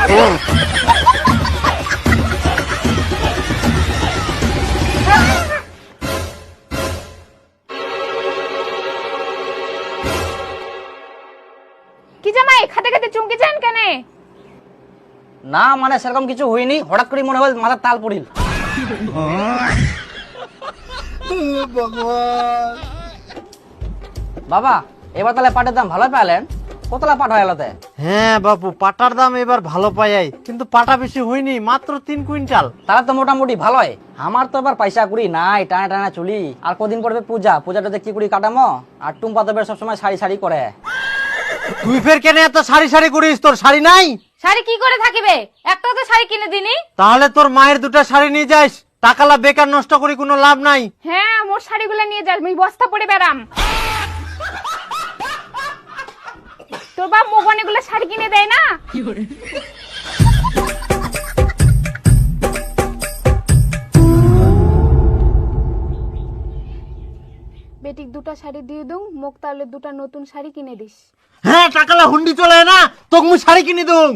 কি জামাই খাতে খাতে চমকে যান কেন? না মানে সেরকম কিছু হয়নি, হঠাৎ করে মনে হয় মাথার তাল পড়িল। বাবা এবার তাহলে পাটের দাম ভালো পেলেন, কতলা পাট হয় এলাতে? হ্যাঁ বাপু, পাটার দাম এবার ভালো পাই, কিন্তু পাটা বেশি হয়নি, মাত্র 3 কুইন্টাল। তারা তো মোটামুটি ভালোই। আমার তো এবার পয়সা কুড়ি নাই, টানা টানা চুলি, আর কদিন পরে পূজা, পূজাটাতে কি কুড়ি কাটামো। আর টুম্পা তো সবসময় শাড়ি শাড়ি করে। তুই ফের কেন এত সারি সারি করিস? তোর শাড়ি নাই? শাড়ি কি করে থাকিবে, একটাও তো শাড়ি কিনে দিনি। তাহলে তোর মায়ের 2টা শাড়ি নিয়ে যাস, টাকালা বেকার নষ্ট করি কোনো লাভ নাই। হ্যাঁ মোর শাড়িগুলো নিয়ে যাস, আমি বস্তা পরে বেরাম। তোর বাপ মুখ অনেকগুলো শাড়ি কিনে দেয় না? বেটিক 2টা শাড়ি দিয়ে দুম, মোক তাহলে 2টা নতুন শাড়ি কিনে দিস। হ্যাঁ টাকালা হুন্ডি চলে না, তোকে মু শাড়ি কিনে দুম।